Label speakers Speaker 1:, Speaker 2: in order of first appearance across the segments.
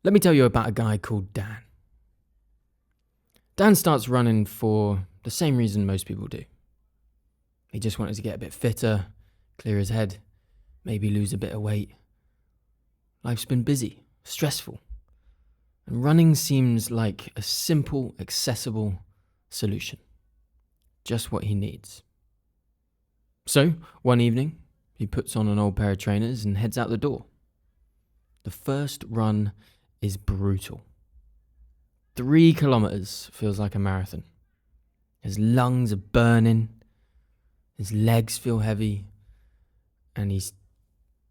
Speaker 1: Let me tell you about a guy called Dan. Dan starts running for the same reason most people do. He just wanted to get a bit fitter, clear his head, maybe lose a bit of weight. Life's been busy, stressful, and running seems like a simple, accessible solution. Just what he needs. So, one evening, he puts on an old pair of trainers and heads out the door. The first run is brutal. 3 kilometers feels like a marathon. His lungs are burning, his legs feel heavy, and he's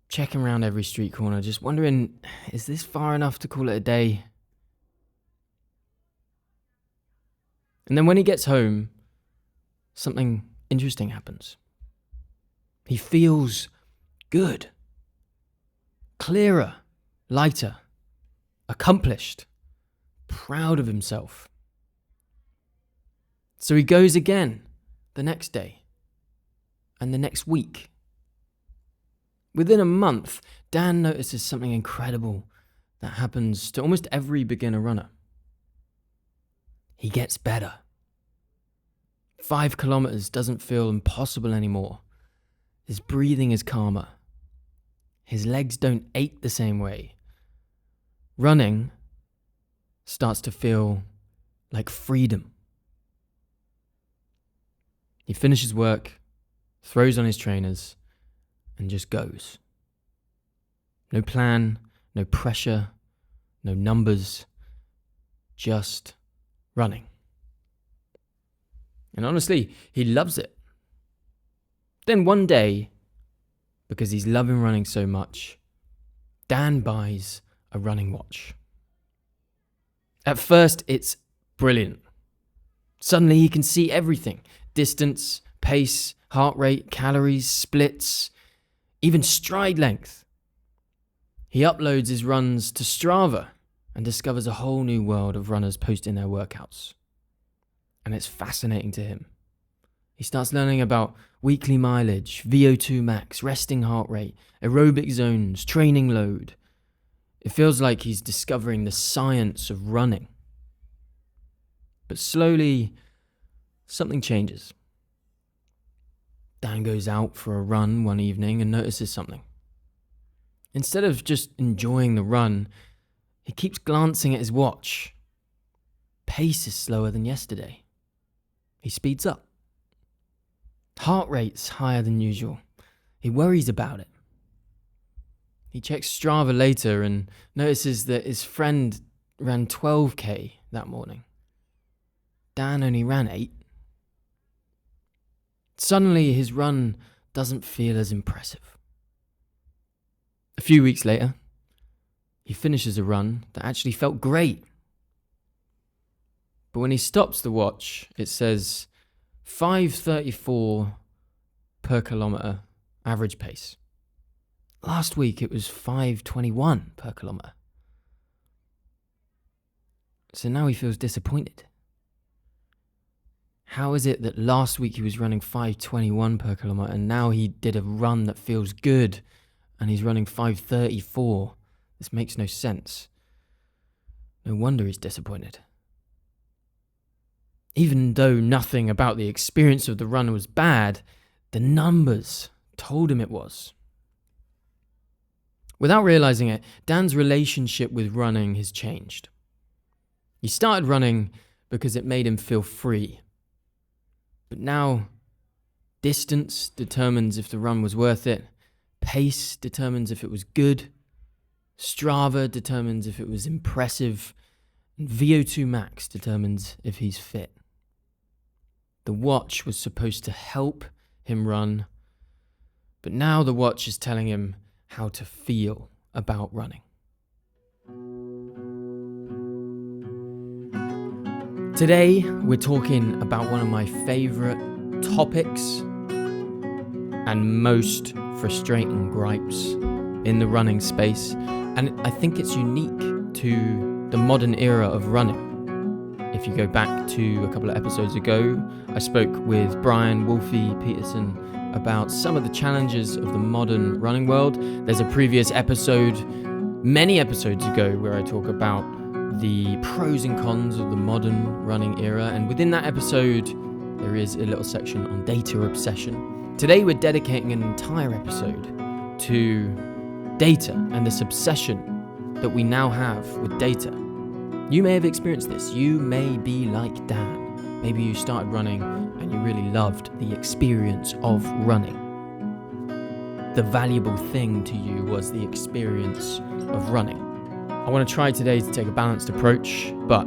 Speaker 1: checking around every street corner, just wondering, is this far enough to call it a day? And then when he gets home, something interesting happens. He feels good, clearer, lighter, accomplished, proud of himself. So he goes again the next day and the next week. Within a month, Dan notices something incredible that happens to almost every beginner runner. He gets better. 5 kilometers doesn't feel impossible anymore. His breathing is calmer. His legs don't ache the same way. Running starts to feel like freedom. He finishes work, throws on his trainers, and just goes. No plan, no pressure, no numbers, just running. And honestly, he loves it. Then one day, because he's loving running so much, Dan buys a running watch. At first, it's brilliant. Suddenly he can see everything. Distance, pace, heart rate, calories, splits, even stride length. He uploads his runs to Strava and discovers a whole new world of runners posting their workouts. And it's fascinating to him. He starts learning about weekly mileage, VO2 max, resting heart rate, aerobic zones, training load. It feels like he's discovering the science of running. But slowly, something changes. Dan goes out for a run one evening and notices something. Instead of just enjoying the run, he keeps glancing at his watch. Pace is slower than yesterday. He speeds up. Heart rate's higher than usual. He worries about it. He checks Strava later and notices that his friend ran 12k that morning. Dan only ran 8. Suddenly, his run doesn't feel as impressive. A few weeks later, he finishes a run that actually felt great. But when he stops the watch, it says 5:34 per kilometer average pace. Last week, it was 5:21 per kilometer. So now he feels disappointed. How is it that last week he was running 5:21 per kilometer and now he did a run that feels good and he's running 5:34? This makes no sense. No wonder he's disappointed. Even though nothing about the experience of the run was bad, the numbers told him it was. Without realizing it, Dan's relationship with running has changed. He started running because it made him feel free. But now, distance determines if the run was worth it. Pace determines if it was good. Strava determines if it was impressive. And VO2 max determines if he's fit. The watch was supposed to help him run, but now the watch is telling him how to feel about running. Today, we're talking about one of my favorite topics and most frustrating gripes in the running space, and I think it's unique to the modern era of running. If you go back to a couple of episodes ago, I spoke with Brian Wolfie Peterson about some of the challenges of the modern running world. There's a previous episode, many episodes ago where I talk about the pros and cons of the modern running era, and within that episode there is a little section on data obsession. Today we're dedicating an entire episode to data and this obsession that we now have with data. You may have experienced this. You may be like Dan. Maybe you started running and you really loved the experience of running. The valuable thing to you was the experience of running. I want to try today to take a balanced approach, but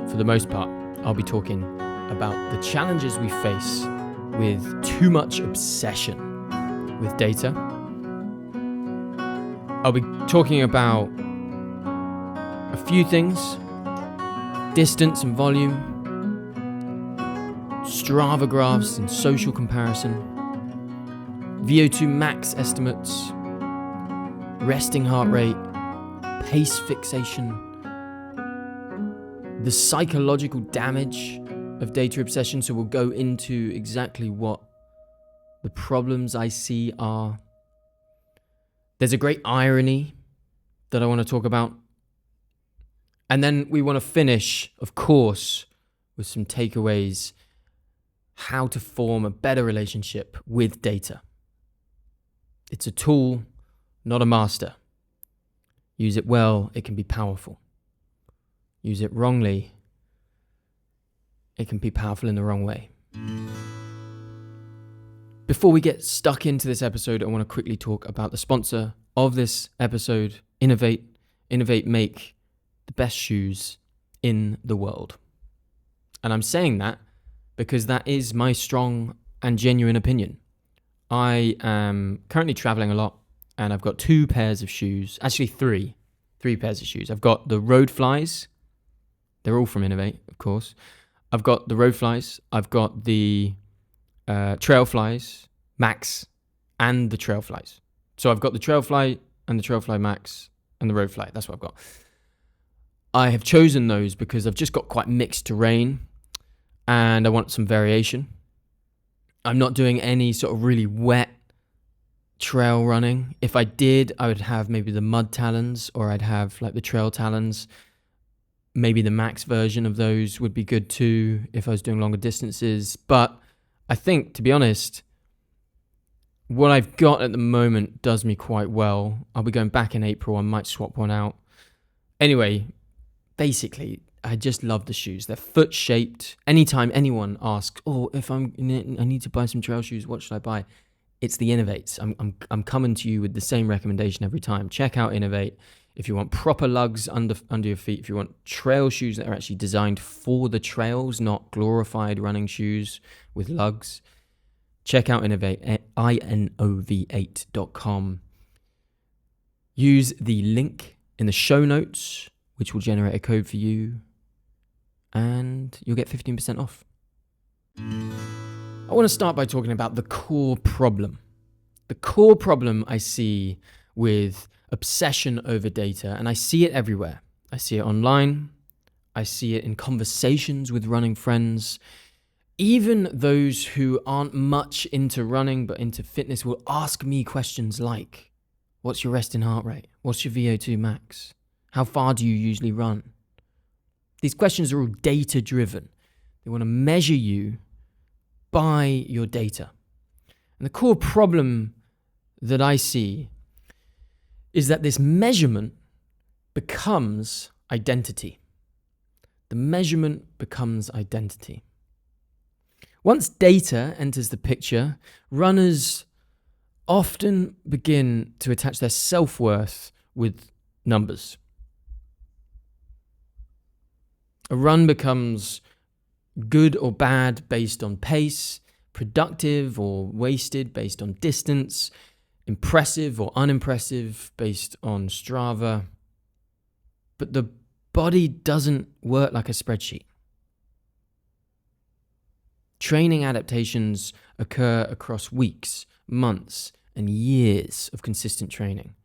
Speaker 1: for the most part, I'll be talking about the challenges we face with too much obsession with data. I'll be talking about a few things: distance and volume, Strava graphs and social comparison, VO2 max estimates, resting heart rate, pace fixation, the psychological damage of data obsession. So we'll go into exactly what the problems I see are. There's a great irony that I want to talk about. And then we want to finish, of course, with some takeaways, how to form a better relationship with data. It's a tool, not a master. Use it well, it can be powerful. Use it wrongly, it can be powerful in the wrong way. Before we get stuck into this episode, I want to quickly talk about the sponsor of this episode, Innovate. Innovate make the best shoes in the world. And I'm saying that because that is my strong and genuine opinion. I am currently traveling a lot, and I've got two pairs of shoes, actually three pairs of shoes. I've got the Road Flies. They're all from Innovate, of course. I've got the Road Flies. I've got the Trail Flies Max and the Trail Flies. So I've got the Trail Fly and the Trail Fly Max and the Road Fly. That's what I've got. I have chosen those because I've just got quite mixed terrain and I want some variation. I'm not doing any sort of really wet trail running. If I did, I would have maybe the mud talons, or I'd have like the trail talons. Maybe the max version of those would be good too if I was doing longer distances. But I think, to be honest, what I've got at the moment does me quite well. I'll be going back in April. I might swap one out. Anyway, basically, I just love the shoes. They're foot shaped. Anytime anyone asks, if I need to buy some trail shoes, what should I buy? It's the Innovates. I'm coming to you with the same recommendation every time. Check out Innovate. If you want proper lugs under your feet, if you want trail shoes that are actually designed for the trails, not glorified running shoes with lugs, check out Innovate at inov8.com. Use the link in the show notes, which will generate a code for you, and you'll get 15% off. I want to start by talking about the core problem. The core problem I see with obsession over data, and I see it everywhere. I see it online. I see it in conversations with running friends. Even those who aren't much into running but into fitness will ask me questions like, what's your resting heart rate? What's your VO2 max? How far do you usually run? These questions are all data driven. They want to measure you by your data. And the core problem that I see is that this measurement becomes identity. The measurement becomes identity. Once data enters the picture, runners often begin to attach their self-worth with numbers. A run becomes good or bad based on pace, productive or wasted based on distance, impressive or unimpressive based on Strava. But the body doesn't work like a spreadsheet. Training adaptations occur across weeks, months, and years of consistent training,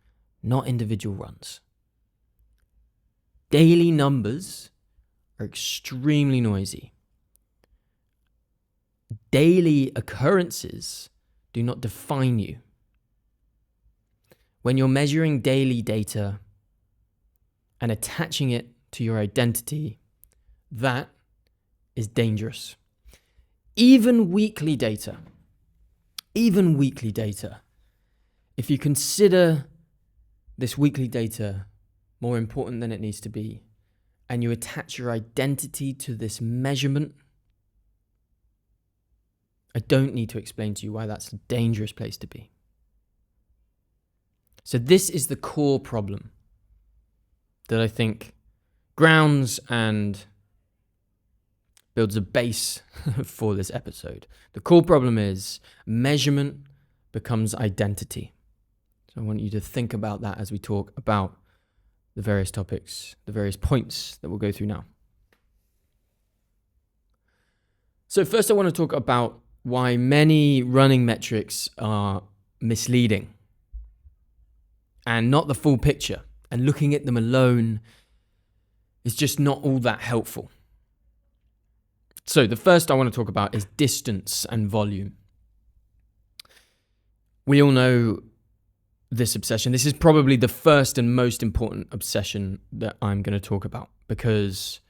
Speaker 1: not individual runs. Daily numbers are extremely noisy. Daily occurrences do not define you. When you're measuring daily data, and attaching it to your identity, that is dangerous. Even weekly data, if you consider this weekly data more important than it needs to be, and you attach your identity to this measurement, I don't need to explain to you why that's a dangerous place to be. So this is the core problem that I think grounds and builds a base for this episode. The core problem is measurement becomes identity. So I want you to think about that as we talk about the various topics, the various points that we'll go through now. So first I want to talk about why many running metrics are misleading and not the full picture, and looking at them alone is just not all that helpful. So the first I want to talk about is distance and volume. We all know this obsession. This is probably the first and most important obsession that I'm going to talk about, because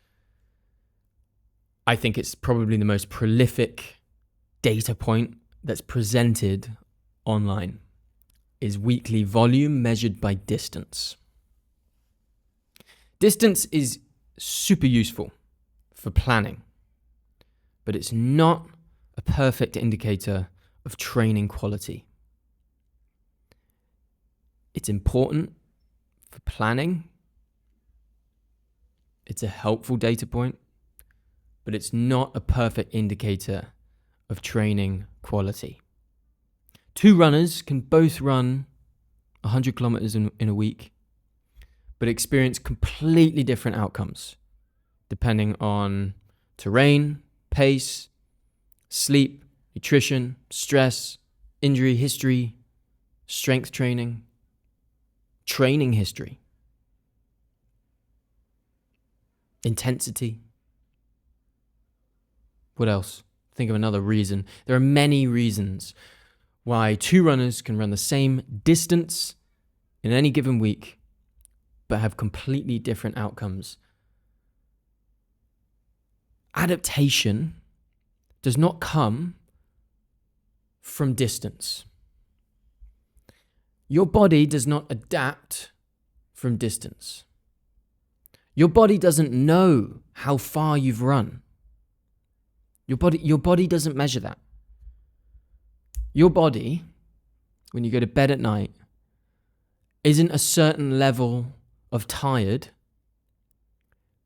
Speaker 1: I think it's probably the most prolific data point that's presented online, is weekly volume measured by distance. Distance is super useful for planning, but it's not a perfect indicator of training quality. It's important for planning. It's a helpful data point, but it's not a perfect indicator of training quality. Two runners can both run 100 kilometers in a week, but experience completely different outcomes depending on terrain, pace, sleep, nutrition, stress, injury history, strength training, training history, intensity. What else? Think of another reason. There are many reasons why two runners can run the same distance in any given week, but have completely different outcomes. Adaptation does not come from distance. Your body does not adapt from distance. Your body doesn't know how far you've run. Your body doesn't measure that. Your body, when you go to bed at night, isn't a certain level of tired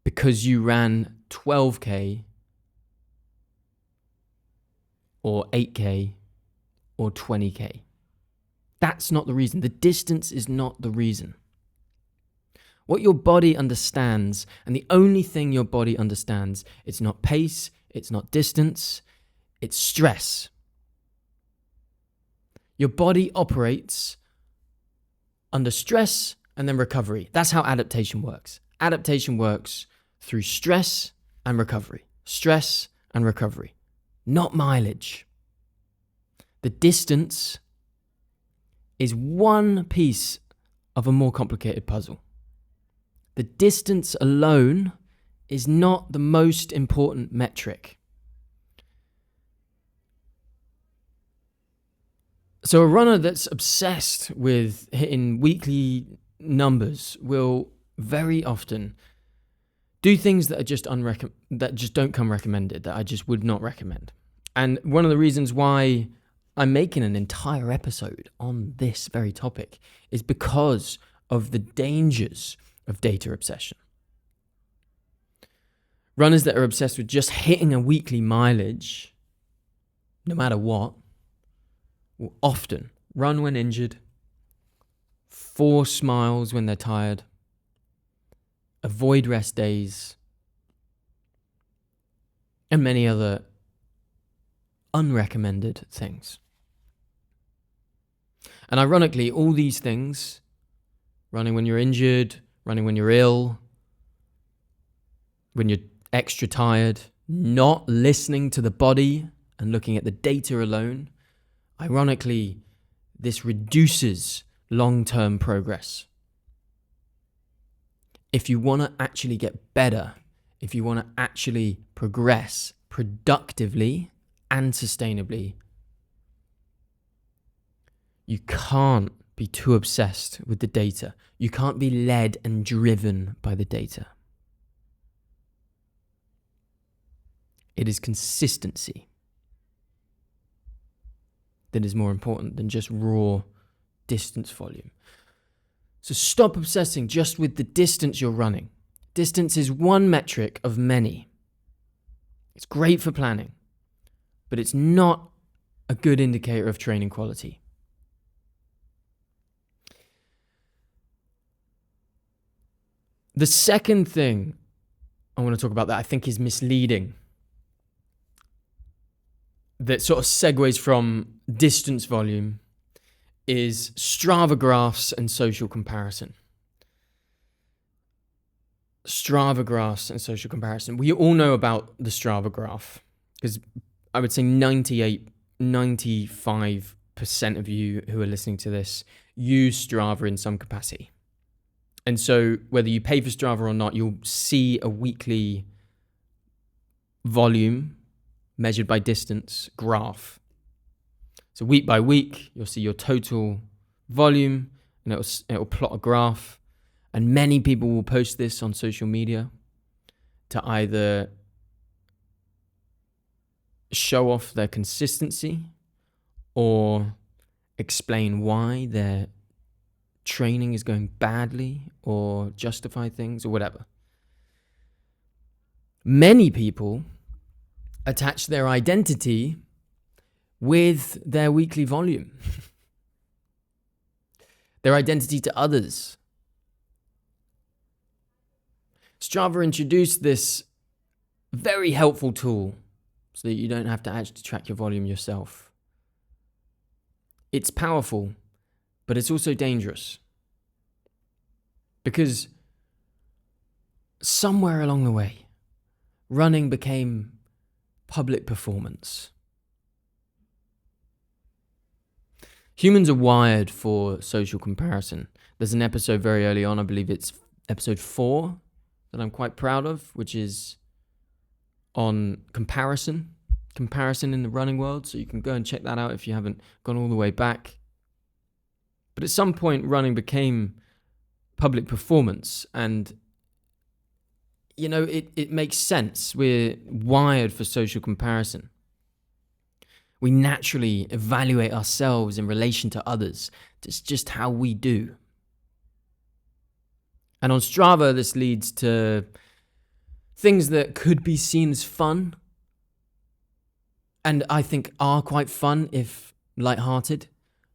Speaker 1: because you ran 12K or 8K or 20K. That's not the reason. The distance is not the reason. What your body understands, and the only thing your body understands, it's not pace, it's not distance, it's stress. Your body operates under stress and then recovery. That's how adaptation works. Adaptation works through stress and recovery. Stress and recovery, not mileage. The distance is one piece of a more complicated puzzle. The distance alone is not the most important metric. So a runner that's obsessed with hitting weekly numbers will very often do things that are just that just don't come recommended, that I just would not recommend. And one of the reasons why I'm making an entire episode on this very topic is because of the dangers of data obsession. Runners that are obsessed with just hitting a weekly mileage, no matter what, will often run when injured, force miles when they're tired, avoid rest days, and many other unrecommended things. And ironically, all these things, running when you're injured, running when you're ill, when you're extra tired, not listening to the body and looking at the data alone, ironically, this reduces long-term progress. if you want to actually get better, if you want to actually progress productively and sustainably, you can't be too obsessed with the data. You can't be led and driven by the data. It is consistency that is more important than just raw distance volume. So stop obsessing just with the distance you're running. Distance is one metric of many. It's great for planning, but it's not a good indicator of training quality. The second thing I want to talk about that I think is misleading, that sort of segues from distance volume, is Strava graphs and social comparison. Strava graphs and social comparison. We all know about the Strava graph because I would say 95% of you who are listening to this use Strava in some capacity. And so whether you pay for Strava or not, you'll see a weekly volume measured by distance graph. So week by week, you'll see your total volume and it'll plot a graph. And many people will post this on social media to either show off their consistency or explain why their training is going badly or justify things or whatever. Many people attach their identity with their weekly volume, their identity to others. Strava introduced this very helpful tool so that you don't have to actually track your volume yourself. It's powerful, but it's also dangerous because somewhere along the way, running became public performance. Humans are wired for social comparison. There's an episode very early on, I believe it's episode 4, that I'm quite proud of, which is on comparison in the running world. So you can go and check that out if you haven't gone all the way back. But at some point, running became public performance. And, you know, it makes sense. We're wired for social comparison. We naturally evaluate ourselves in relation to others. It's just how we do. And on Strava, this leads to things that could be seen as fun, and I think are quite fun if lighthearted,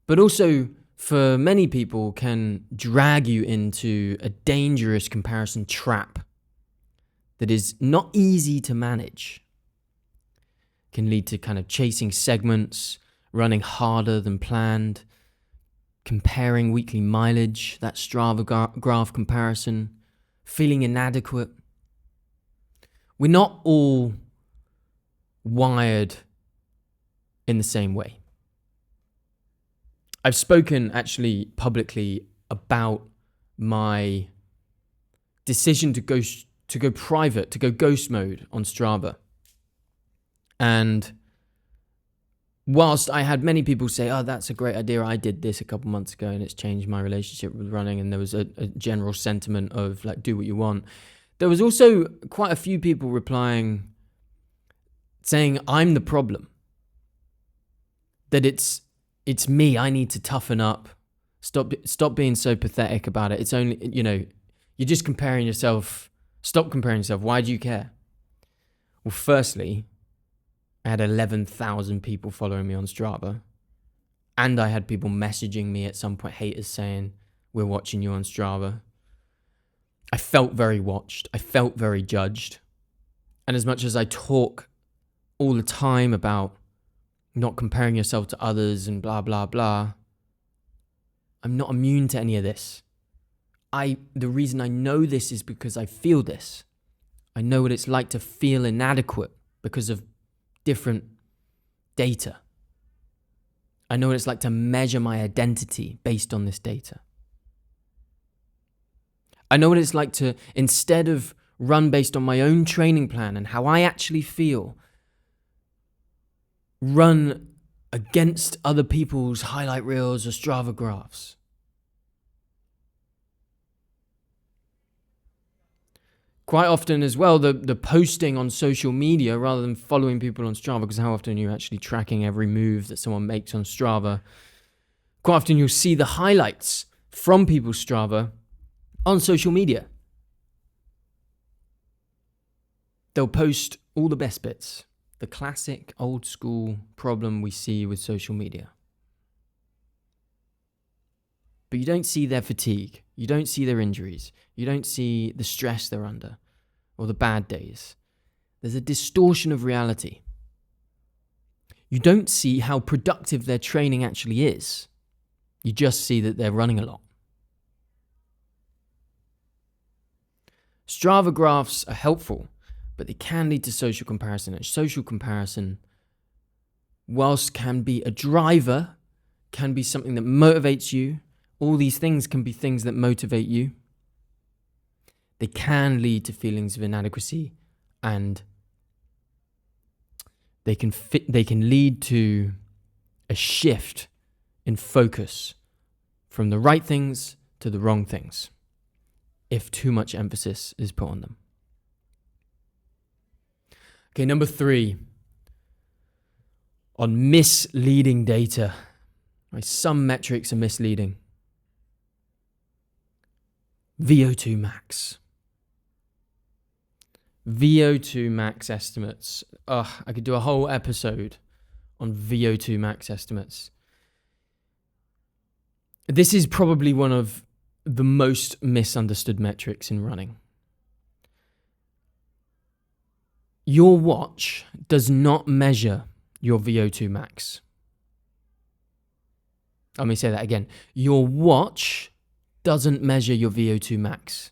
Speaker 1: but also for many people can drag you into a dangerous comparison trap that is not easy to manage. Can lead to kind of chasing segments, running harder than planned, comparing weekly mileage, that Strava graph comparison, feeling inadequate. We're not all wired in the same way. I've spoken actually publicly about my decision to go private, to go ghost mode on Strava. And whilst I had many people say, oh, that's a great idea, I did this a couple months ago and it's changed my relationship with running, and there was a general sentiment of like, do what you want, there was also quite a few people replying saying I'm the problem, that it's me, I need to toughen up, stop being so pathetic about it, it's only, you know, you're just comparing yourself, stop comparing yourself, why do you care? Well, firstly, I had 11,000 people following me on Strava. And I had people messaging me at some point, haters saying, we're watching you on Strava. I felt very watched. I felt very judged. And as much as I talk all the time about not comparing yourself to others and blah, blah, blah, I'm not immune to any of this. The reason I know this is because I feel this. I know what it's like to feel inadequate because of different data. I know what it's like to measure my identity based on this data. I know what it's like to, instead of run based on my own training plan and how I actually feel, run against other people's highlight reels or Strava graphs. Quite often as well, the posting on social media rather than following people on Strava, because how often are you actually tracking every move that someone makes on Strava? Quite often you'll see the highlights from people's Strava on social media. They'll post all the best bits. The classic old school problem we see with social media. But you don't see their fatigue. You don't see their injuries. You don't see the stress they're under or the bad days. There's a distortion of reality. You don't see how productive their training actually is. You just see that they're running a lot. Strava graphs are helpful, but they can lead to social comparison. And social comparison, whilst can be a driver, can be something that motivates you. All these things can be things that motivate you. They can lead to feelings of inadequacy, and they can lead to a shift in focus from the right things to the wrong things if too much emphasis is put on them. Okay, number 3, on misleading data. Right, some metrics are misleading. VO2 max. VO2 max estimates. I could do a whole episode on VO2 max estimates. This is probably one of the most misunderstood metrics in running. Your watch does not measure your VO2 max. Let me say that again. Your watch doesn't measure your VO2 max.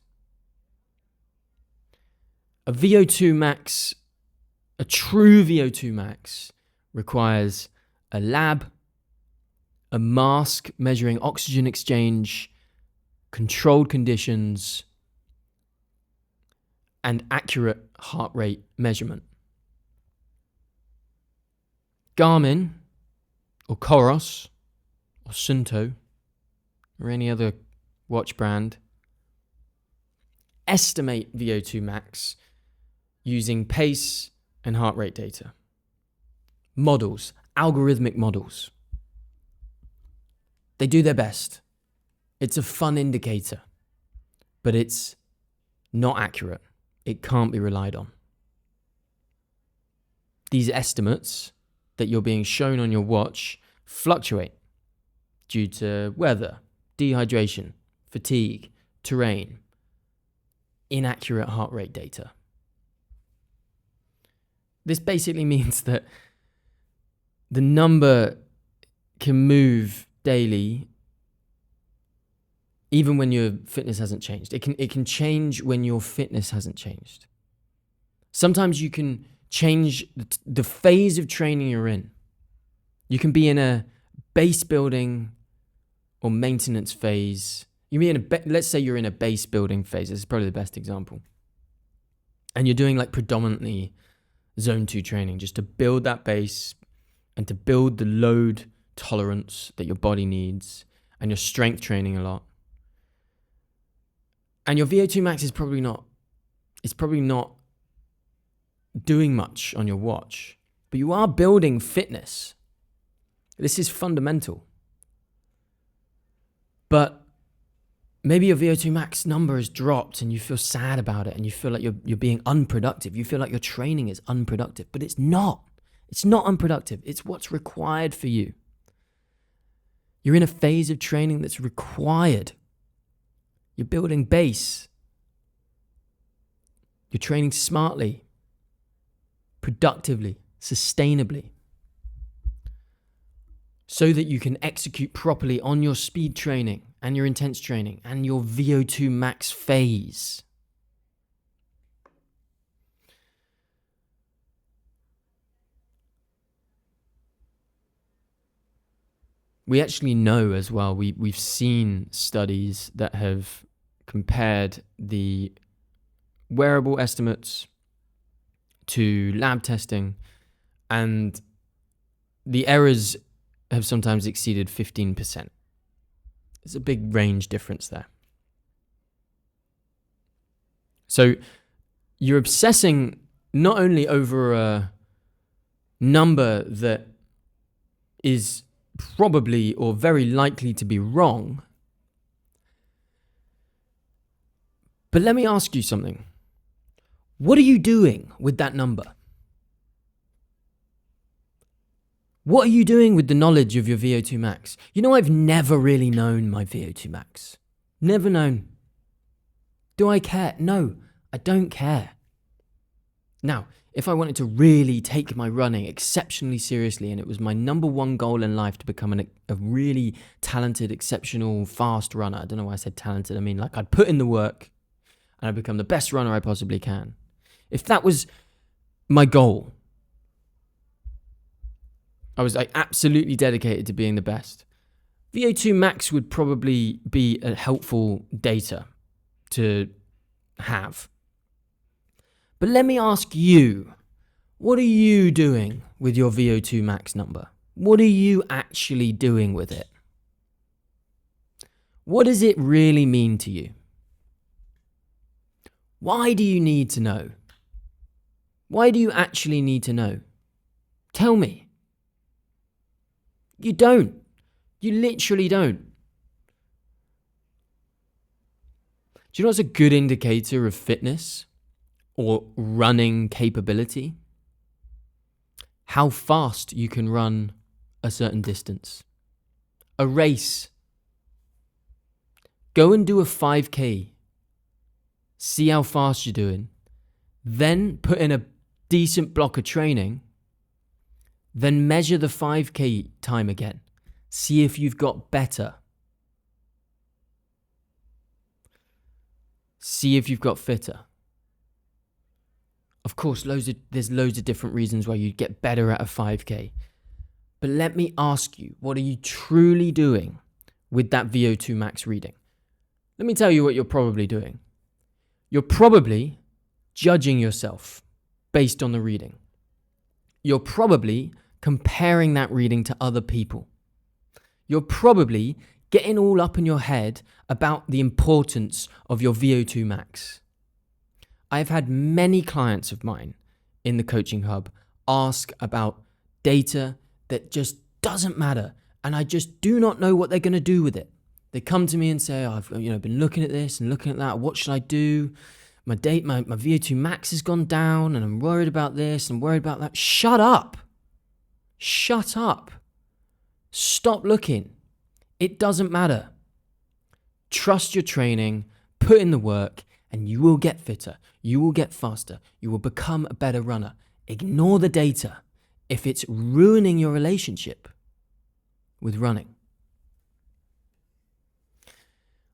Speaker 1: A VO2 max, a true VO2 max, requires a lab, a mask measuring oxygen exchange, controlled conditions, and accurate heart rate measurement. Garmin, or Coros, or Sunto, or any other watch brand, estimate VO2 max using pace and heart rate data. Models, algorithmic models. They do their best. It's a fun indicator, but it's not accurate. It can't be relied on. These estimates that you're being shown on your watch fluctuate due to weather, dehydration, fatigue, terrain, inaccurate heart rate data. This basically means that the number can move daily even when your fitness hasn't changed. It can change when your fitness hasn't changed. Sometimes you can change the phase of training you're in. You can be in a base building or maintenance phase. Let's say you're in a base building phase. This is probably the best example. And you're doing like predominantly zone 2 training just to build that base and to build the load tolerance that your body needs, and your strength training a lot. And your VO2 max is probably not doing much on your watch, but you are building fitness. This is fundamental. But maybe your VO2 max number has dropped and you feel sad about it and you feel like you're being unproductive. You feel like your training is unproductive, but it's not. It's not unproductive. It's what's required for you. You're in a phase of training that's required. You're building base. You're training smartly, productively, sustainably, so that you can execute properly on your speed training and your intense training and your VO2 max phase. We actually know as well, we've seen studies that have compared the wearable estimates to lab testing, and the errors have sometimes exceeded 15%. There's a big range difference there. So you're obsessing not only over a number that is probably or very likely to be wrong, but let me ask you something. What are you doing with that number? What are you doing with the knowledge of your VO2 max? You know, I've never really known my VO2 max. Never known. Do I care? No, I don't care. Now, if I wanted to really take my running exceptionally seriously, and it was my number one goal in life to become a really talented, exceptional, fast runner. I don't know why I said talented. I mean, like, I'd put in the work and I'd become the best runner I possibly can. If that was my goal, I was absolutely dedicated to being the best. VO2 max would probably be a helpful data to have. But let me ask you, what are you doing with your VO2 max number? What are you actually doing with it? What does it really mean to you? Why do you need to know? Why do you actually need to know? Tell me. You don't. You literally don't. Do you know what's a good indicator of fitness or running capability? How fast you can run a certain distance. A race. Go and do a 5K. See how fast you're doing. Then put in a decent block of training. Then measure the 5K time again. See if you've got better. See if you've got fitter. Of course, there's loads of different reasons why you get better at a 5K. But let me ask you, what are you truly doing with that VO2 max reading? Let me tell you what you're probably doing. You're probably judging yourself based on the reading. You're probably comparing that reading to other people. You're probably getting all up in your head about the importance of your VO2 max. I've had many clients of mine in the coaching hub ask about data that just doesn't matter, and I just do not know what they're going to do with it. They come to me and say, I've been looking at this and looking at that. What should I do? My VO2 max has gone down, and I'm worried about this and worried about that. Shut up. Shut up. Stop looking. It doesn't matter. Trust your training, put in the work, and you will get fitter. You will get faster. You will become a better runner. Ignore the data if it's ruining your relationship with running.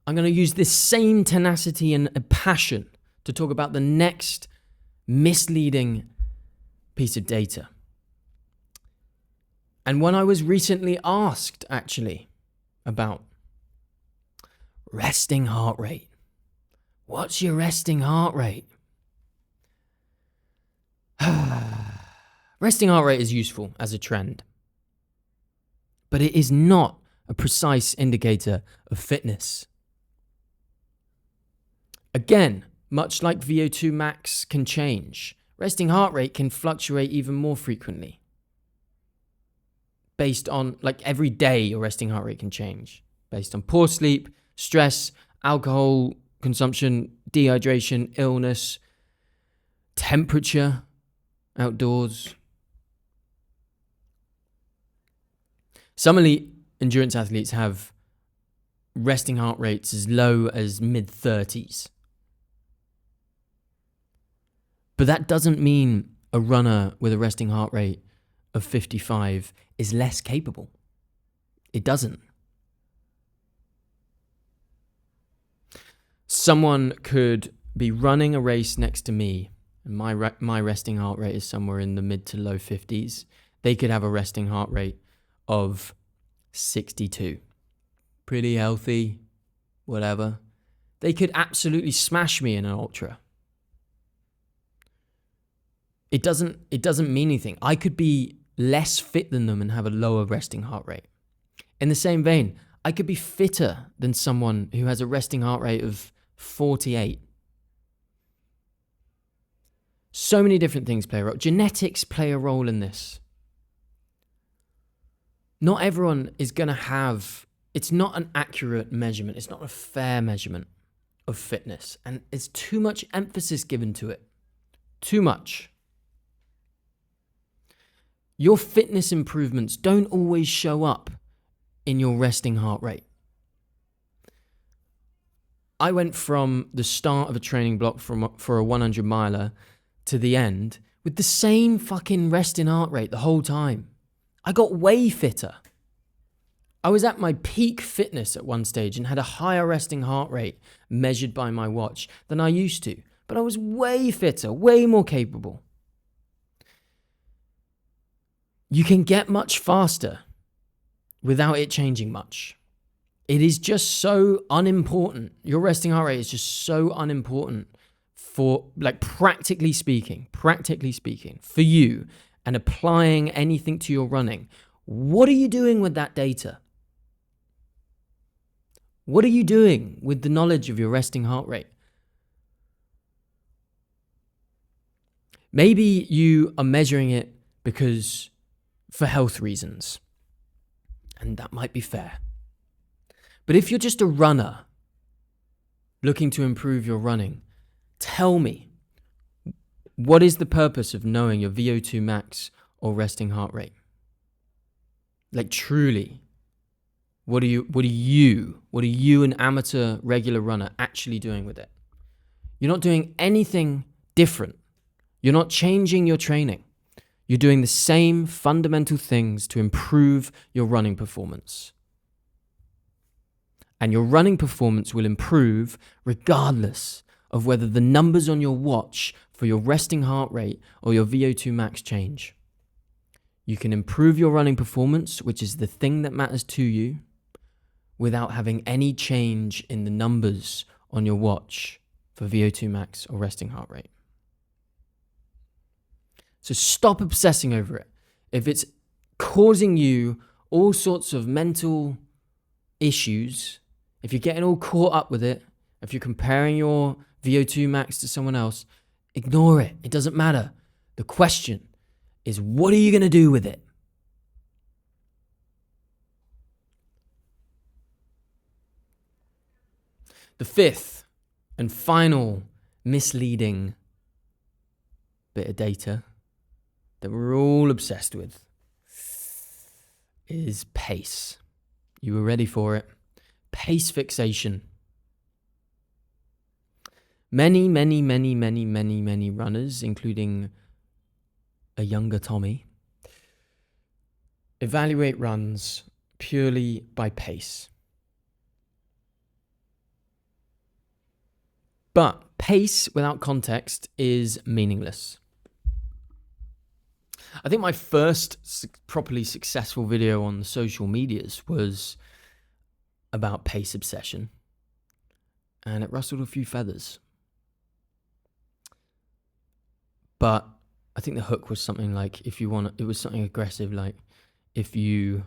Speaker 1: I'm going to use this same tenacity and passion to talk about the next misleading piece of data. And one I was recently asked, actually, about resting heart rate. What's your resting heart rate? Resting heart rate is useful as a trend, but it is not a precise indicator of fitness. Again, much like VO2 max can change, resting heart rate can fluctuate even more frequently. Based on, like, every day your resting heart rate can change. Based on poor sleep, stress, alcohol consumption, dehydration, illness, temperature outdoors. Some elite endurance athletes have resting heart rates as low as mid-30s. But that doesn't mean a runner with a resting heart rate of 55 is less capable. It doesn't. Someone could be running a race next to me, and my resting heart rate is somewhere in the mid to low 50s. They could have a resting heart rate of 62. Pretty healthy, whatever. They could absolutely smash me in an ultra. It doesn't mean anything. I could be less fit than them and have a lower resting heart rate. In the same vein, I could be fitter than someone who has a resting heart rate of 48. So many different things play a role. Genetics play a role in this. Not everyone is going to have, it's not an accurate measurement. It's not a fair measurement of fitness. And it's too much emphasis given to it. Too much. Your fitness improvements don't always show up in your resting heart rate. I went from the start of a training block for a 100 miler to the end with the same fucking resting heart rate the whole time. I got way fitter. I was at my peak fitness at one stage and had a higher resting heart rate measured by my watch than I used to. But I was way fitter, way more capable. You can get much faster without it changing much. It is just so unimportant. Your resting heart rate is just so unimportant for, like, practically speaking, for you and applying anything to your running. What are you doing with that data? What are you doing with the knowledge of your resting heart rate? Maybe you are measuring it because for health reasons, and that might be fair. But if you're just a runner looking to improve your running, tell me, what is the purpose of knowing your VO2 max or resting heart rate? Like, truly, what are you, an amateur regular runner, actually doing with it? You're not doing anything different. You're not changing your training. You're doing the same fundamental things to improve your running performance. And your running performance will improve regardless of whether the numbers on your watch for your resting heart rate or your VO2 max change. You can improve your running performance, which is the thing that matters to you, without having any change in the numbers on your watch for VO2 max or resting heart rate. So stop obsessing over it. If it's causing you all sorts of mental issues, if you're getting all caught up with it, if you're comparing your VO2 max to someone else, ignore it. It doesn't matter. The question is, what are you going to do with it? The fifth and final misleading bit of data that we're all obsessed with is pace. You were ready for it. Pace fixation. Many runners, including a younger Tommy, evaluate runs purely by pace. But pace without context is meaningless. I think my first properly successful video on the social medias was about pace obsession, and it rustled a few feathers. But I think the hook was something like, it was something aggressive, like, if you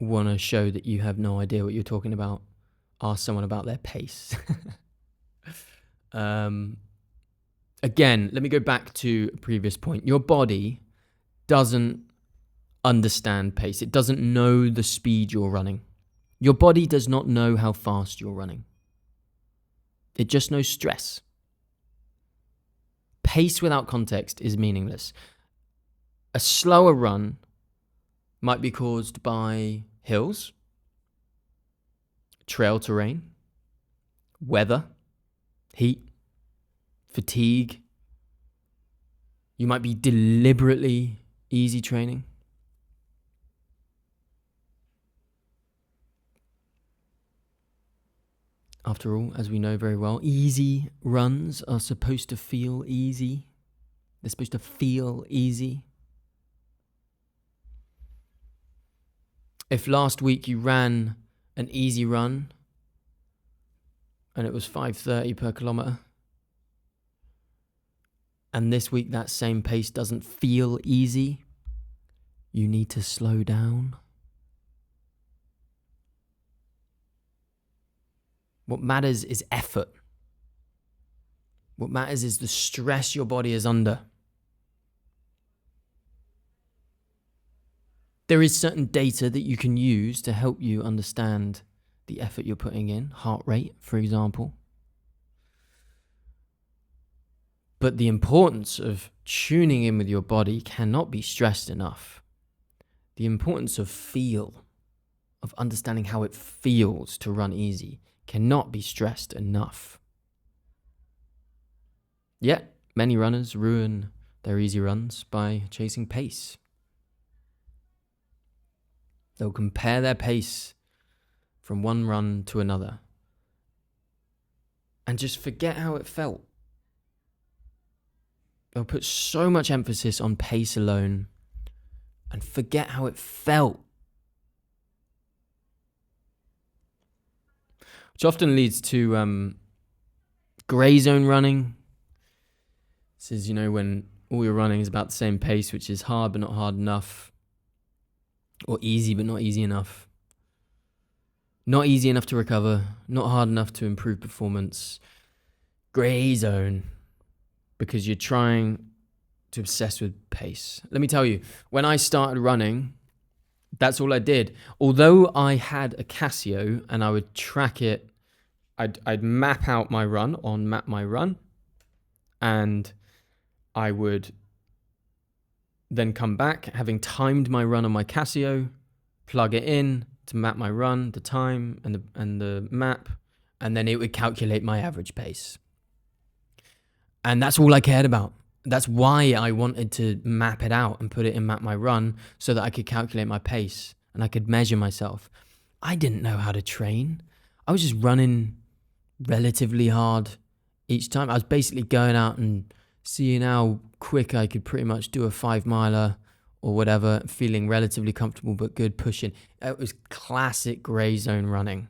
Speaker 1: want to show that you have no idea what you're talking about, ask someone about their pace. Again, let me go back to a previous point. Your body doesn't understand pace. It doesn't know the speed you're running. Your body does not know how fast you're running. It just knows stress. Pace without context is meaningless. A slower run might be caused by hills, trail terrain, weather, heat, fatigue. You might be deliberately easy training. After all, as we know very well, easy runs are supposed to feel easy. They're supposed to feel easy. If last week you ran an easy run, and it was 5:30 per kilometer. And this week that same pace doesn't feel easy, you need to slow down. What matters is effort. What matters is the stress your body is under. There is certain data that you can use to help you understand the effort you're putting in, heart rate, for example. But the importance of tuning in with your body cannot be stressed enough. The importance of feel, of understanding how it feels to run easy, cannot be stressed enough. Yet, many runners ruin their easy runs by chasing pace. They'll compare their pace from one run to another and just forget how it felt. They'll put so much emphasis on pace alone and forget how it felt. Which often leads to grey zone running. This is, when all your running is about the same pace, which is hard but not hard enough, or easy but not easy enough. Not easy enough to recover, not hard enough to improve performance. Grey zone, because you're trying to obsess with pace. Let me tell you, when I started running, that's all I did. Although I had a Casio and I would track it, I'd map out my run on Map My Run, and I would then come back, having timed my run on my Casio, plug it in to map my run, the time and the map, and then it would calculate my average pace. And that's all I cared about. That's why I wanted to map it out and put it in Map My Run, so that I could calculate my pace and I could measure myself. I didn't know how to train. I was just running relatively hard each time. I was basically going out and seeing how quick I could pretty much do a 5 miler or whatever, feeling relatively comfortable but good pushing. It was classic grey zone running.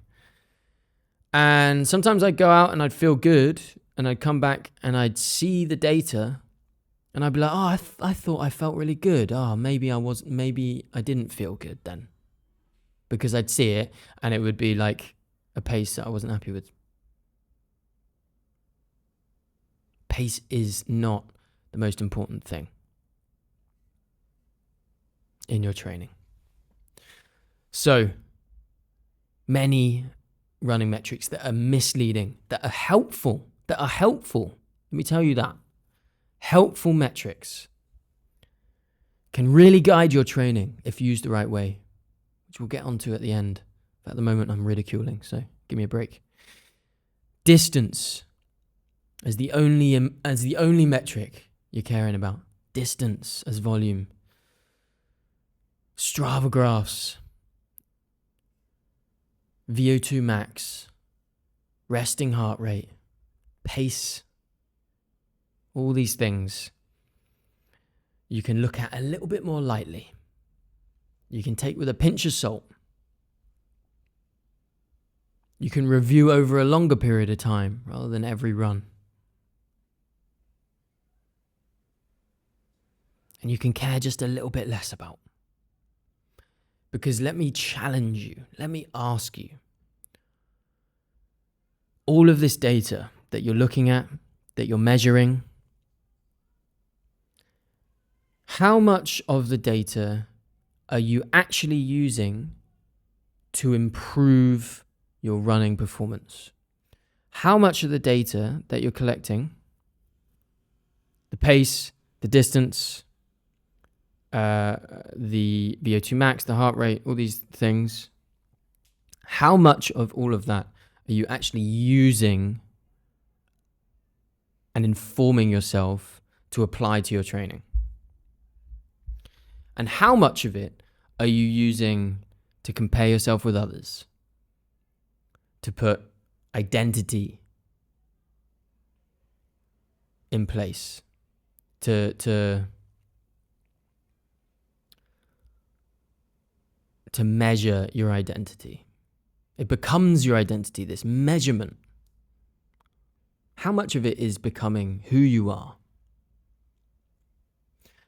Speaker 1: And sometimes I'd go out and I'd feel good, and I'd come back and I'd see the data and I'd be like, I thought I felt really good. Maybe I didn't feel good then. Because I'd see it and it would be like a pace that I wasn't happy with. Pace is not the most important thing in your training. So many running metrics that are misleading, that are helpful. Let me tell you that. Helpful metrics can really guide your training if used the right way, which we'll get onto at the end. But at the moment, I'm ridiculing, so give me a break. Distance as the only metric you're caring about. Distance as volume. Strava graphs. VO2 max. Resting heart rate. Pace. All these things you can look at a little bit more lightly. You can take with a pinch of salt. You can review over a longer period of time rather than every run. And you can care just a little bit less about. Because let me challenge you. Let me ask you. All of this data that you're looking at, that you're measuring, how much of the data are you actually using to improve your running performance? How much of the data that you're collecting, the pace, the distance, the VO2 max, the heart rate, all these things, how much of all of that are you actually using and informing yourself to apply to your training? And how much of it are you using to compare yourself with others? To put identity in place? To measure your identity? It becomes your identity, this measurement. how much of it is becoming who you are?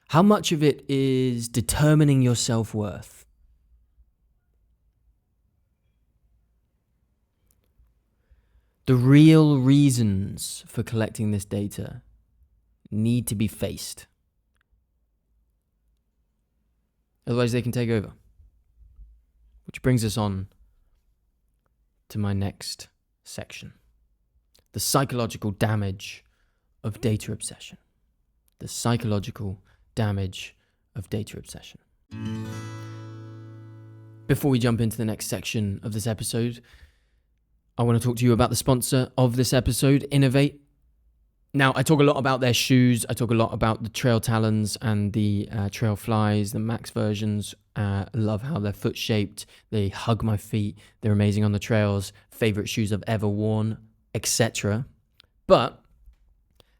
Speaker 1: How much of it is determining your self-worth? The real reasons for collecting this data need to be faced. Otherwise, they can take over. Which brings us on to my next section. The psychological damage of data obsession. The psychological damage of data obsession. Before we jump into the next section of this episode, I want to talk to you about the sponsor of this episode, Innovate. Now, I talk a lot about their shoes. I talk a lot about the Trail Talons and the Trail Flies, the Max versions. I love how they're foot-shaped. They hug my feet. They're amazing on the trails. Favorite shoes I've ever worn, etc. But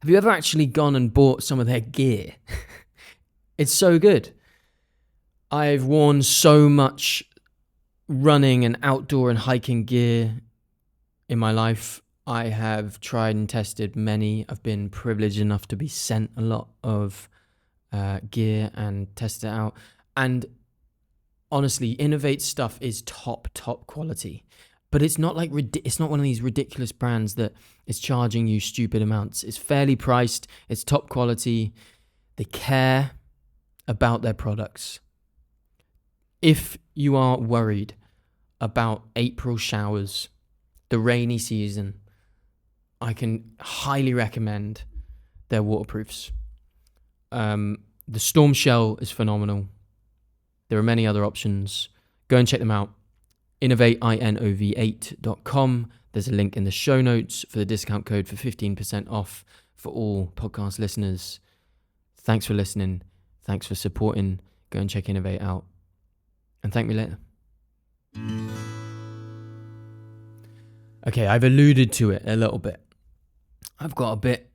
Speaker 1: have you ever actually gone and bought some of their gear? It's so good. I've worn so much running and outdoor and hiking gear in my life. I have tried and tested many. I've been privileged enough to be sent a lot of gear and test it out. And honestly, Innovate stuff is top quality. But it's not like it's not one of these ridiculous brands that is charging you stupid amounts. It's fairly priced. It's top quality. They care about their products. If you are worried about April showers, the rainy season, I can highly recommend their waterproofs. The Storm Shell is phenomenal. There are many other options. Go and check them out. Innovate.com. There's a link in the show notes for the discount code for 15% off for all podcast listeners. Thanks for listening. Thanks for supporting. Go and check Innovate out. And thank me later. Okay, I've alluded to it a little bit. I've got a bit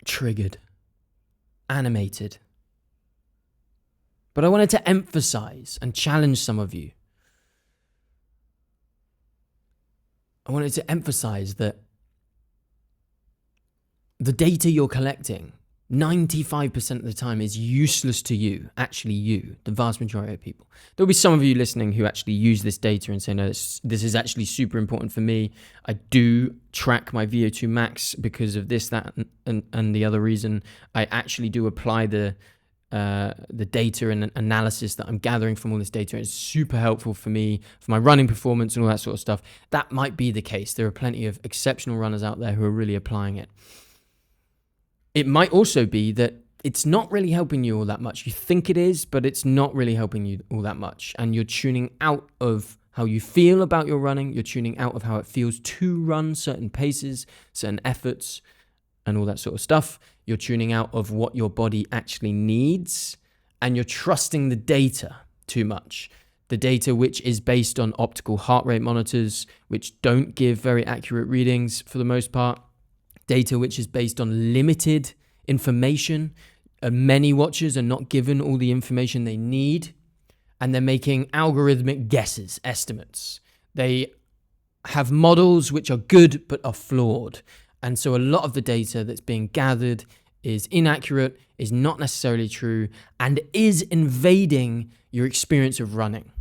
Speaker 1: triggered, animated. But I wanted to emphasize and challenge some of you. I wanted to emphasize that the data you're collecting, 95% of the time, is useless to you, actually you, the vast majority of people. There'll be some of you listening who actually use this data and say, no, this is actually super important for me. I do track my VO2 max because of this, that, and the other reason. I actually do apply the data and analysis that I'm gathering from all this data. It's super helpful for me, for my running performance and all that sort of stuff. That might be the case. There are plenty of exceptional runners out there who are really applying it. It might also be that it's not really helping you all that much. You think it is, but it's not really helping you all that much. And you're tuning out of how you feel about your running. You're tuning out of how it feels to run certain paces, certain efforts, and all that sort of stuff. You're tuning out of what your body actually needs, and you're trusting the data too much. The data which is based on optical heart rate monitors, which don't give very accurate readings for the most part. Data which is based on limited information. Many watchers are not given all the information they need, and they're making algorithmic guesses, estimates. They have models which are good but are flawed. And so a lot of the data that's being gathered is inaccurate, is not necessarily true, and is invading your experience of running.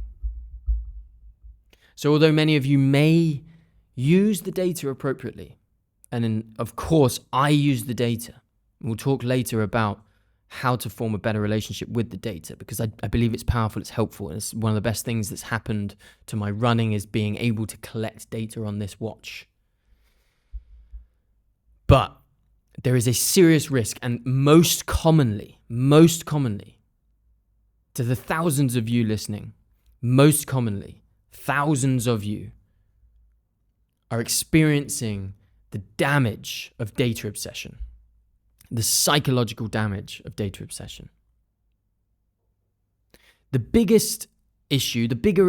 Speaker 1: So although many of you may use the data appropriately, and then, of course, I use the data. We'll talk later about how to form a better relationship with the data, because I believe it's powerful, it's helpful, and it's one of the best things that's happened to my running is being able to collect data on this watch. But there is a serious risk, and most commonly, to the thousands of you listening, most commonly, thousands of you are experiencing the damage of data obsession, the psychological damage of data obsession. The bigger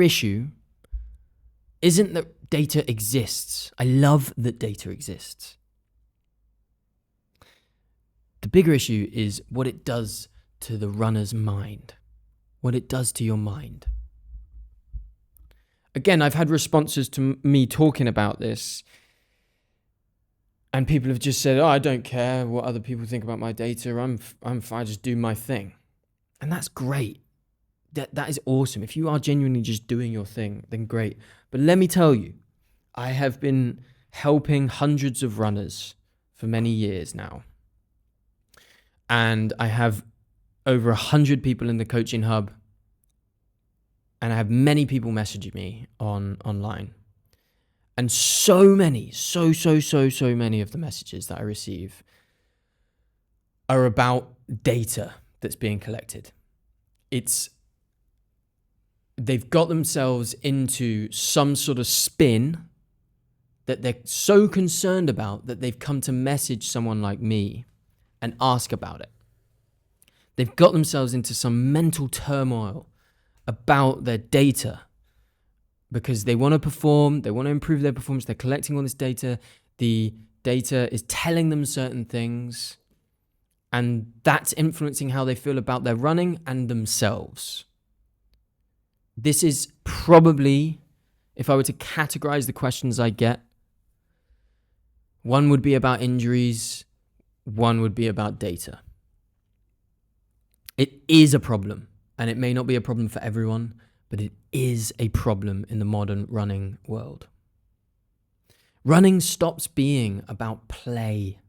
Speaker 1: issue isn't that data exists. I love that data exists. The bigger issue is what it does to the runner's mind, what it does to your mind. Again, I've had responses to me talking about this, and people have just said, "Oh, I don't care what other people think about my data. I'm fine. Just do my thing," and that's great. That is awesome. If you are genuinely just doing your thing, then great. But let me tell you, I have been helping hundreds of runners for many years now, and I have over 100 people in the coaching hub, and I have many people messaging me online. And so many, so many of the messages that I receive are about data that's being collected. They've got themselves into some sort of spin that they're so concerned about that they've come to message someone like me and ask about it. They've got themselves into some mental turmoil about their data because they want to perform, they want to improve their performance, they're collecting all this data, the data is telling them certain things, and that's influencing how they feel about their running and themselves. This is probably, if I were to categorize the questions I get, one would be about injuries, one would be about data. It is a problem, and it may not be a problem for everyone, but it is a problem in the modern running world. Running stops being about play.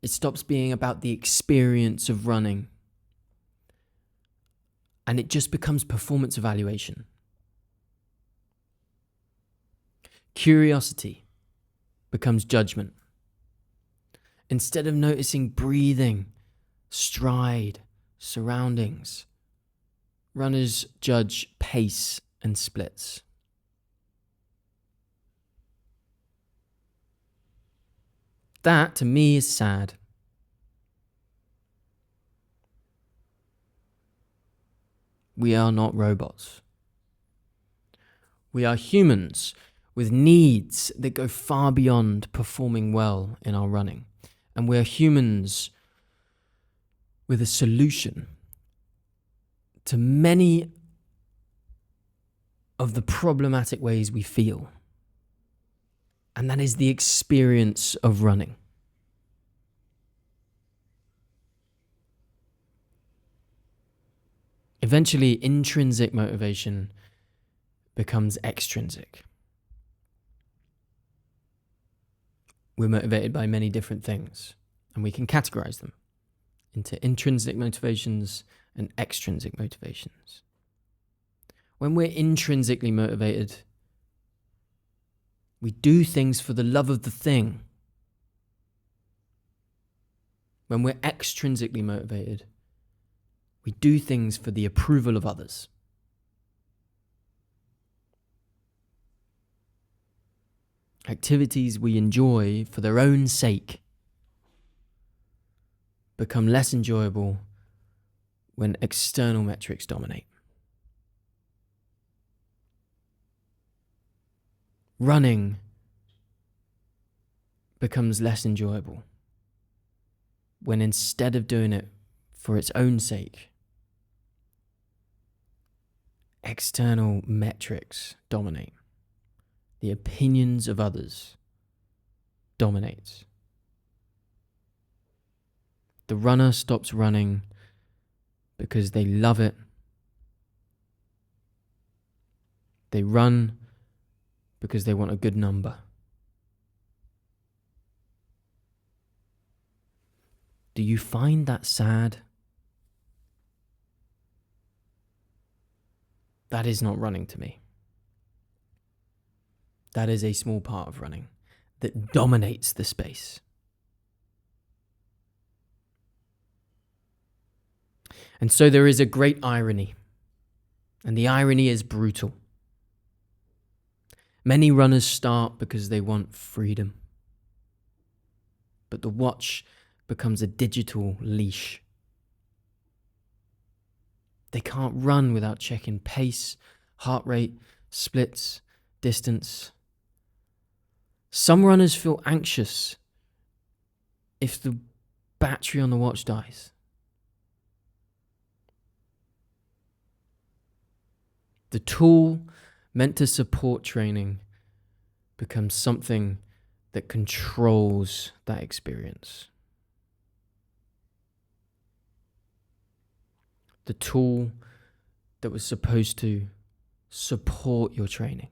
Speaker 1: It stops being about the experience of running. And it just becomes performance evaluation. Curiosity becomes judgment. Instead of noticing breathing, stride, surroundings, runners judge pace and splits. That, to me, is sad. We are not robots. We are humans with needs that go far beyond performing well in our running. And we are humans with a solution to many of the problematic ways we feel. And that is the experience of running. Eventually, intrinsic motivation becomes extrinsic. We're motivated by many different things, and we can categorize them into intrinsic motivations and extrinsic motivations. When we're intrinsically motivated, we do things for the love of the thing. When we're extrinsically motivated, we do things for the approval of others. Activities we enjoy for their own sake become less enjoyable when external metrics dominate. Running becomes less enjoyable when, instead of doing it for its own sake, external metrics dominate. The opinions of others dominate. The runner stops running because they love it. They run because they want a good number. Do you find that sad? That is not running to me. That is a small part of running that dominates the space. And so there is a great irony, and the irony is brutal. Many runners start because they want freedom, but the watch becomes a digital leash. They can't run without checking pace, heart rate, splits, distance. Some runners feel anxious if the battery on the watch dies. The tool meant to support training becomes something that controls that experience. The tool that was supposed to support your training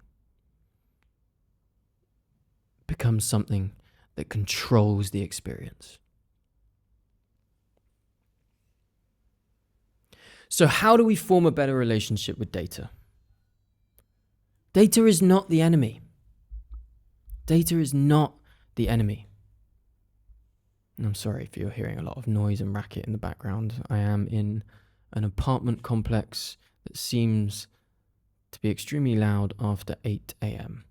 Speaker 1: becomes something that controls the experience. So how do we form a better relationship with data? Data is not the enemy. Data is not the enemy. And I'm sorry if you're hearing a lot of noise and racket in the background. I am in an apartment complex that seems to be extremely loud after 8 a.m.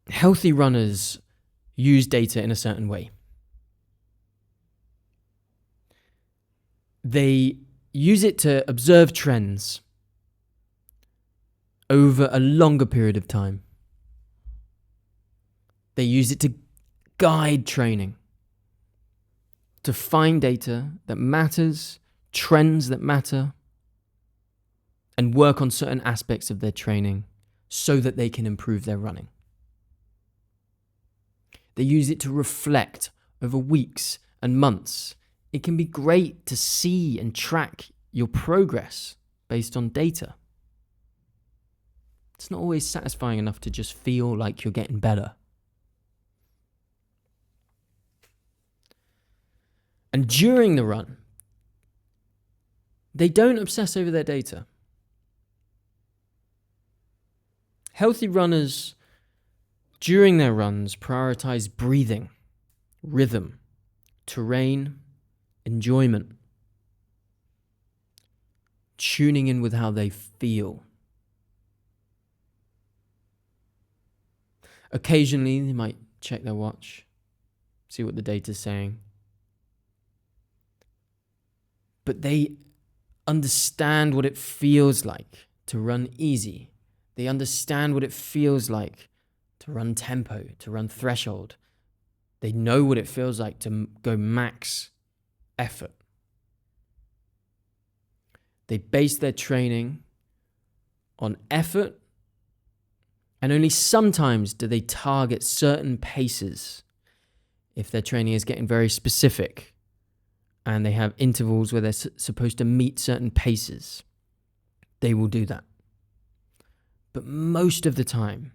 Speaker 1: Healthy runners use data in a certain way. They use it to observe trends over a longer period of time. They use it to guide training, to find data that matters, trends that matter, and work on certain aspects of their training so that they can improve their running. They use it to reflect over weeks and months. It can be great to see and track your progress based on data. It's not always satisfying enough to just feel like you're getting better. And during the run, they don't obsess over their data. Healthy runners, during their runs, prioritize breathing, rhythm, terrain, enjoyment, tuning in with how they feel. Occasionally, they might check their watch, see what the data's saying. But they understand what it feels like to run easy. They understand what it feels like to run tempo, to run threshold. They know what it feels like to go max effort. They base their training on effort, and only sometimes do they target certain paces. If their training is getting very specific and they have intervals where they're supposed to meet certain paces, they will do that. But most of the time,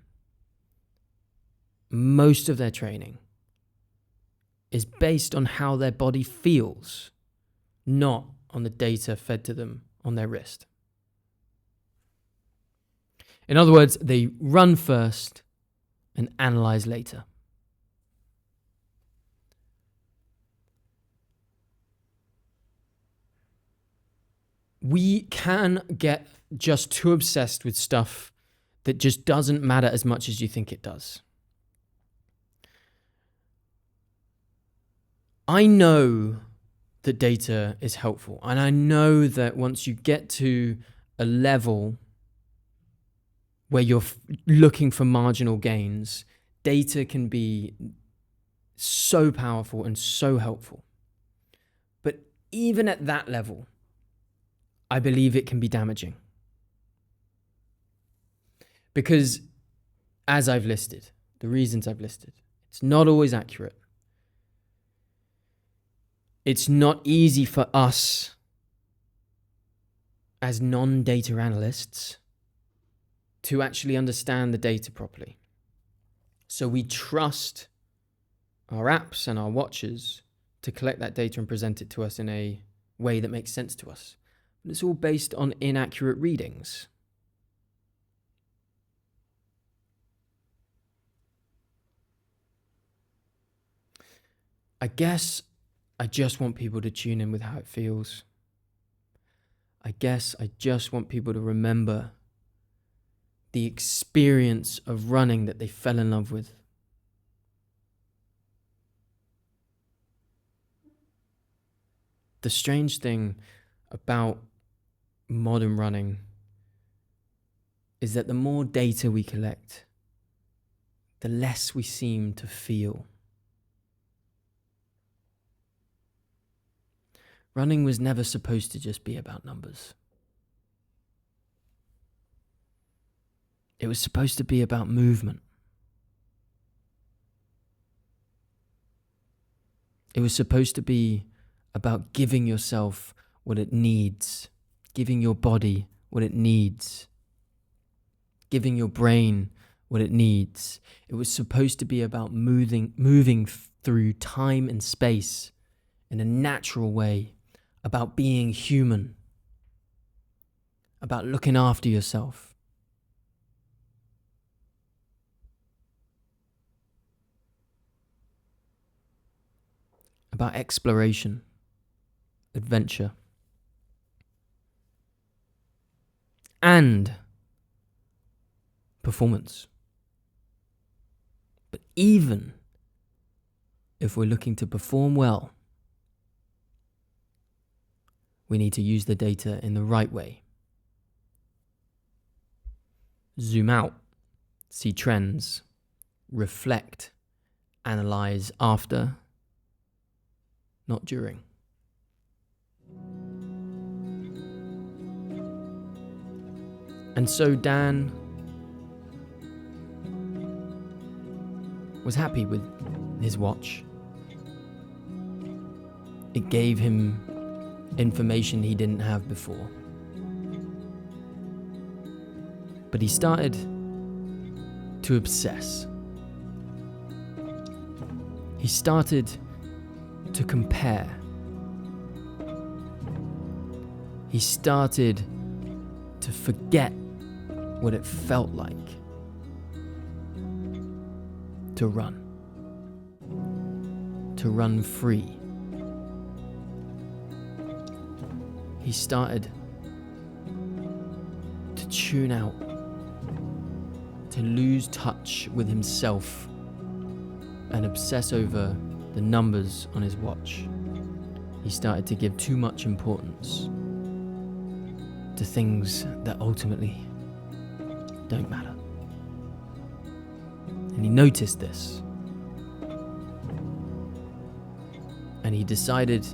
Speaker 1: most of their training is based on how their body feels, not on the data fed to them on their wrist. In other words, they run first and analyze later. We can get just too obsessed with stuff that just doesn't matter as much as you think it does. I know that data is helpful, and I know that once you get to a level where you're looking for marginal gains, data can be so powerful and so helpful. But even at that level, I believe it can be damaging. Because, as I've listed, the reasons I've listed, it's not always accurate. It's not easy for us as non-data analysts to actually understand the data properly. So we trust our apps and our watches to collect that data and present it to us in a way that makes sense to us. But it's all based on inaccurate readings. I guess I just want people to tune in with how it feels. I guess I just want people to remember the experience of running that they fell in love with. The strange thing about modern running is that the more data we collect, the less we seem to feel. Running was never supposed to just be about numbers. It was supposed to be about movement. It was supposed to be about giving yourself what it needs, giving your body what it needs, giving your brain what it needs. It was supposed to be about moving through time and space in a natural way, about being human, about looking after yourself. About exploration, adventure, and performance. But even if we're looking to perform well, we need to use the data in the right way. Zoom out, see trends, reflect, analyze after, not during. And so Dan was happy with his watch. It gave him information he didn't have before. But he started to obsess. He started to compare. He started to forget what it felt like to run free. He started to tune out, to lose touch with himself and obsess over the numbers on his watch. He started to give too much importance to things that ultimately don't matter. And he noticed this. And he decided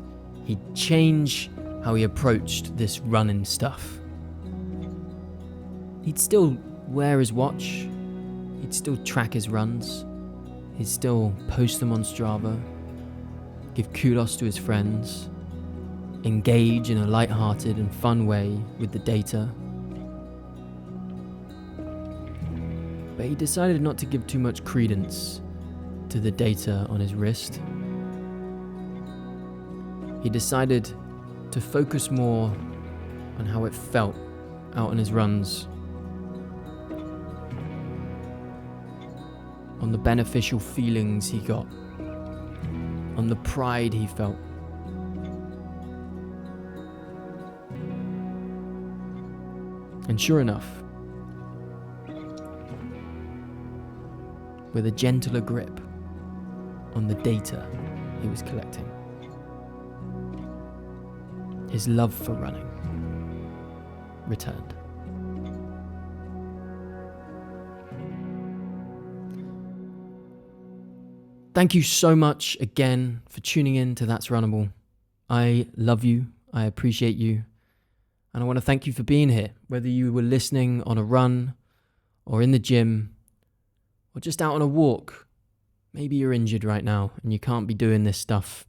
Speaker 1: he'd change how he approached this running stuff. He'd still wear his watch. He'd still track his runs. He'd still post them on Strava, give kudos to his friends, engage in a light-hearted and fun way with the data. But he decided not to give too much credence to the data on his wrist. He decided to focus more on how it felt out on his runs, on the beneficial feelings he got, on the pride he felt. And sure enough, with a gentler grip on the data he was collecting, his love for running returned. Thank you so much again for tuning in to That's Runnable. I love you, I appreciate you, and I want to thank you for being here, whether you were listening on a run or in the gym or just out on a walk. Maybe you're injured right now and you can't be doing this stuff,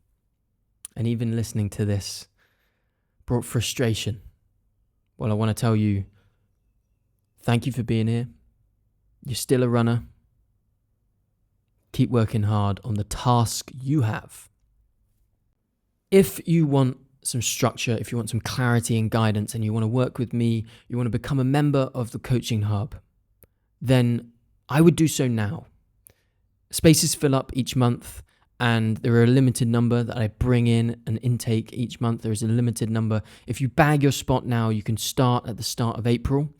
Speaker 1: and even listening to this brought frustration. Well, I want to tell you, thank you for being here. You're still a runner. Keep working hard on the task you have. If you want some structure, if you want some clarity and guidance, and you want to work with me, you want to become a member of the Coaching Hub, then I would do so now. Spaces fill up each month, and there are a limited number that I bring in an intake each month. There is a limited number. If you bag your spot now, you can start at the start of April.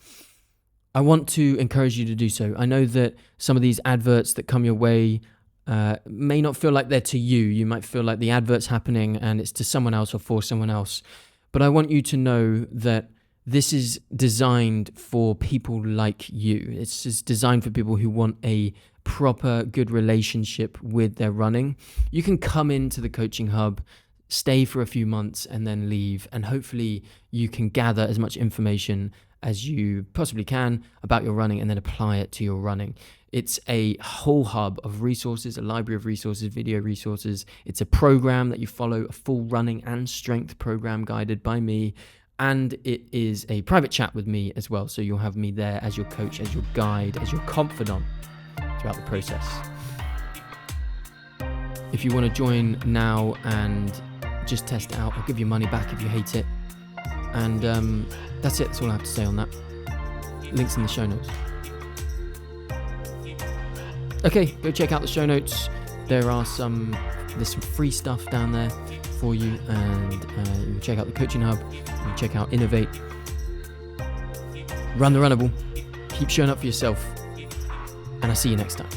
Speaker 1: I want to encourage you to do so. I know that some of these adverts that come your way may not feel like they're to you. You might feel like the advert's happening and it's to someone else or for someone else. But I want you to know that this is designed for people like you. It's just designed for people who want a proper, good relationship with their running. You can come into the Coaching Hub, stay for a few months and then leave, and hopefully you can gather as much information as you possibly can about your running and then apply it to your running. It's a whole hub of resources, a library of resources, video resources. It's a program that you follow, a full running and strength program guided by me. And it is a private chat with me as well. So you'll have me there as your coach, as your guide, as your confidant throughout the process. If you want to join now and just test it out, I'll give you money back if you hate it. And that's it. That's all I have to say on that. Links in the show notes. Okay, go check out the show notes. There's some free stuff down there for you, and you can check out the Coaching Hub. You can check out Innovate. Run the runnable. Keep showing up for yourself, and I'll see you next time.